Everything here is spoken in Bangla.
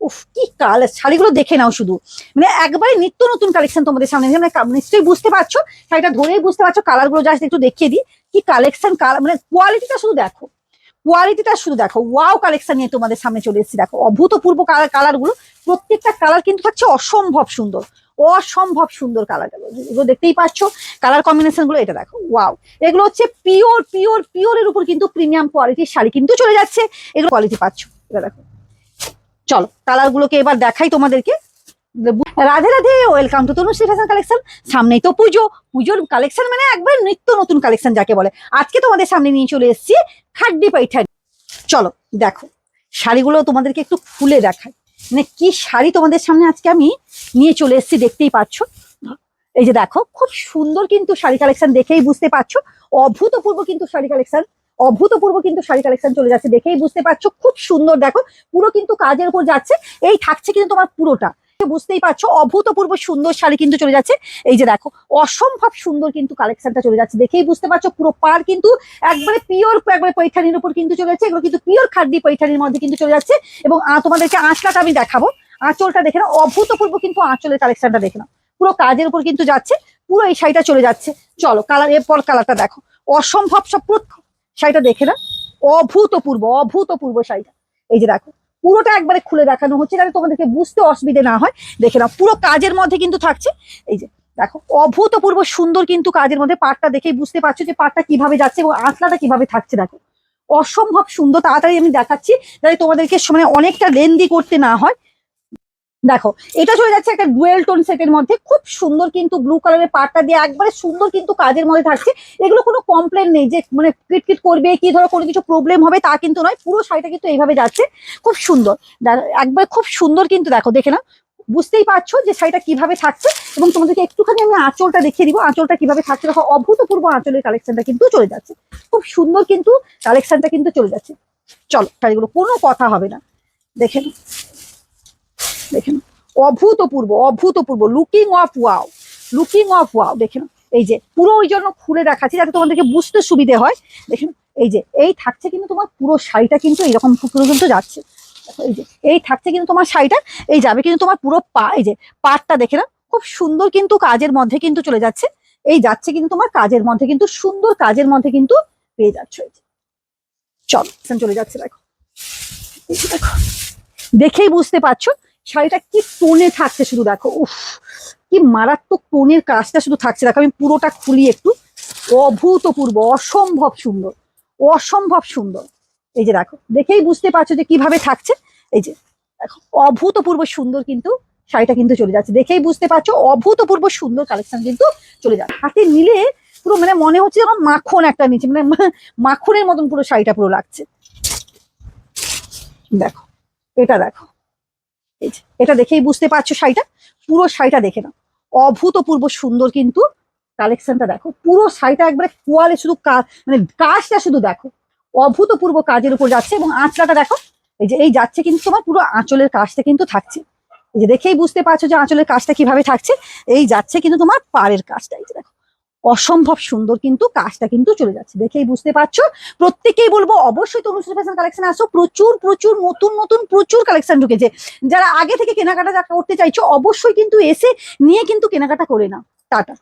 উফ কি কালার, শাড়িগুলো দেখে নাও শুধু, মানে একবারে নিত্য নতুন কালেকশন তোমাদের সামনে। নিশ্চয়ই বুঝতে পারছো, শাড়িটা ধরেই বুঝতে পারছো। কালার গুলো জাস্ট একটু দেখিয়ে দিই, কি কালেকশন, কালার মানে কোয়ালিটিটা শুধু দেখো, কোয়ালিটিটা শুধু দেখো। ওয়াও কালেকশন নিয়ে তোমাদের সামনে চলে এসেছি। দেখো অভূতপূর্ব কালার গুলো, প্রত্যেকটা কালার কিন্তু থাকছে অসম্ভব সুন্দর, অসম্ভব সুন্দর কালার গুলো, এগুলো দেখতেই পাচ্ছ কালার কম্বিনেশন গুলো। এটা দেখো ওয়াও, এগুলো হচ্ছে পিওর পিওর পিওর এর উপর কিন্তু প্রিমিয়াম কোয়ালিটির শাড়ি কিন্তু চলে যাচ্ছে। এগুলো কোয়ালিটি পাচ্ছ। এটা দেখো, চলো কালার গুলোকে এবার দেখাই তোমাদেরকে। Radhe Radhe, welcome to Tanushree fashion collection. সামনেই তো পুজো, পুজোর কালেকশন মানে একবার নিত্য নতুন কালেকশন যাকে বলে। আজকে তোমাদের সামনে নিয়ে চলে এসেছি খাড্ডি পাইঠানি। চলো দেখো শাড়িগুলো তোমাদেরকে একটু খুলে দেখাই, মানে কি শাড়ি তোমাদের সামনে আজকে আমি নিয়ে চলে এসেছি, দেখতেই পাচ্ছ। এই যে দেখো খুব সুন্দর কিন্তু শাড়ি কালেকশন, দেখেই বুঝতে পারছো অভূতপূর্ব কিন্তু শাড়ি কালেকশন, অভূতপূর্ব কিন্তু শাড়ি কালেকশন চলে যাচ্ছে, দেখেই বুঝতে পারছো খুব সুন্দর। দেখো পুরো কিন্তু কাজের উপর যাচ্ছে, এই থাকছে কিন্তু তোমার পুরোটা, বুঝতেই পারছো অভূতপূর্ব সুন্দর শাড়ি কিন্তু চলে যাচ্ছে। এই যে দেখো অসম্ভব সুন্দর কিন্তু কালেকশনটা চলে যাচ্ছে, দেখেই বুঝতে পারছো পুরো পার কিন্তু একবারে পিওর, একবারে পৈঠানির উপর কিন্তু চলে যাচ্ছে। এগুলো কিন্তু পিওর খাড্ডি পৈঠানির মধ্যে কিন্তু চলে যাচ্ছে। এবং তোমাদেরকে আঁচলাটা আমি দেখাবো, আঁচলটা দেখে নাও, অভূতপূর্ব কিন্তু আঁচলের কালেকশনটা দেখে নাও, পুরো কাজের উপর কিন্তু যাচ্ছে, পুরো এই শাড়িটা চলে যাচ্ছে। চলো কালার, এরপর কালারটা দেখো, অসম্ভব সব শাড়িটা দেখে না, অভূতপূর্ব অভূতপূর্ব শাড়িটা। এই যে দেখো পুরোটা একবারে খুলে দেখানো হচ্ছে যাতে তোমাদেরকে বুঝতে অসুবিধে না হয়। দেখে নাও পুরো কাজের মধ্যে কিন্তু থাকছে। এই যে দেখো অভূতপূর্ব সুন্দর কিন্তু কাজের মধ্যে, পাটটা দেখেই বুঝতে পারছো যে পাটটা কিভাবে যাচ্ছে এবং আঁচলাটা কিভাবে থাকছে। দেখো অসম্ভব সুন্দর, তাড়াতাড়ি আমি দেখাচ্ছি যাতে তোমাদেরকে মানে অনেকটা লেন্দি করতে না হয়। দেখো এটা চলে যাচ্ছে একটা ডুয়েল টোন সেটের মধ্যে, খুব সুন্দর কিন্তু ব্লু কালারের পাটটা দিয়ে একবারে সুন্দর কিন্তু কাজের মধ্যে থাকছে। এগুলো কোনো কমপ্লেন নেই যে মানে কিটকিট করবে কি ধরো কোনো কিছু প্রবলেম হবে, তা কিন্তু নয়, পুরো শাড়িটা কিন্তু এইভাবে যাচ্ছে, খুব সুন্দর। একবার খুব সুন্দর কিন্তু দেখো, দেখে না বুঝতেই পারছো যে শাড়িটা কিভাবে থাকছে। এবং তোমাদেরকে একটুখানি আমি আঁচলটা দেখিয়ে দিব, আঁচলটা কিভাবে থাকছে। দেখো অভূতপূর্ব আঁচলের কালেকশনটা কিন্তু চলে যাচ্ছে, খুব সুন্দর কিন্তু কালেকশনটা কিন্তু চলে যাচ্ছে। চলো শাড়িগুলো কোনো কথা হবে না, দেখে নাও, দেখে নাও অভূতপূর্ব অভূতপূর্ব, looking of wow, looking of wow. দেখে নাও এই যে পুরো ওই জন্য খুলে দেখাচ্ছি যাতে তোমাদেরকে বুঝতে সুবিধে হয়। দেখে নাও এই যে এই থাকছে কিন্তু তোমার পুরো শাড়িটা কিন্তু এইরকম পুরো কিন্তু যাচ্ছে। এই যে এই থাকছে কিন্তু তোমার শাড়িটা, এই যাবে কিন্তু তোমার পুরো পা, এই যে পাটটা দেখে নাও খুব সুন্দর কিন্তু কাজের মধ্যে কিন্তু চলে যাচ্ছে। এই যাচ্ছে কিন্তু তোমার কাজের মধ্যে কিন্তু সুন্দর কাজের মধ্যে কিন্তু পেয়ে যাচ্ছ। এই যে চলো চলে যাচ্ছে, দেখো এই যে দেখো দেখেই বুঝতে পারছো শাড়িটা কি টোনে থাকছে, শুধু দেখো উফ কি মারাত্মক টোনের কাজটা শুধু থাকছে। দেখো আমি পুরোটা খুলি একটু, অভূতপূর্ব অসম্ভব সুন্দর, অসম্ভব সুন্দর। এই যে দেখো দেখেই বুঝতে পারছো যে কিভাবে থাকছে। এই যে দেখো অভূতপূর্ব সুন্দর কিন্তু শাড়িটা কিন্তু চলে যাচ্ছে, দেখেই বুঝতে পারছো অভূতপূর্ব সুন্দর কালেকশন কিন্তু চলে যাচ্ছে। হাতে নিলে পুরো মানে মনে হচ্ছে যেন মাখন একটা নিচে, মানে মাখনের মতন পুরো শাড়িটা পুরো লাগছে। দেখো এটা দেখো, এই যে এটা দেখেই বুঝতে পারছো শাড়িটা, পুরো শাড়িটা দেখে নাও অভূতপূর্ব সুন্দর কিন্তু কালেকশনটা। দেখো পুরো শাড়িটা একবারে কোয়ালে শুধু মানে কাজটা শুধু দেখো, অভূতপূর্ব কাজের উপর যাচ্ছে। এবং আঁচলাটা দেখো, এই যে এই যাচ্ছে কিন্তু তোমার পুরো আঁচলের কাজটা কিন্তু থাকছে। এই যে দেখেই বুঝতে পারছো যে আঁচলের কাজটা কিভাবে থাকছে, এই যাচ্ছে কিন্তু তোমার পাড়ের কাজটা। এই যে দেখো অসম্ভব সুন্দর কিন্তু কাজটা কিন্তু চলে যাচ্ছে, দেখেই বুঝতে পারছো। প্রত্যেকেই বলবো অবশ্যই তনুশ্রী ফ্যাশন কালেকশন আসো, প্রচুর প্রচুর নতুন নতুন প্রচুর কালেকশন ঢুকেছে। যারা আগে থেকে কেনাকাটা করতে চাইছো অবশ্যই কিন্তু এসে নিয়ে কিন্তু কেনাকাটা করে নাও। টাটা।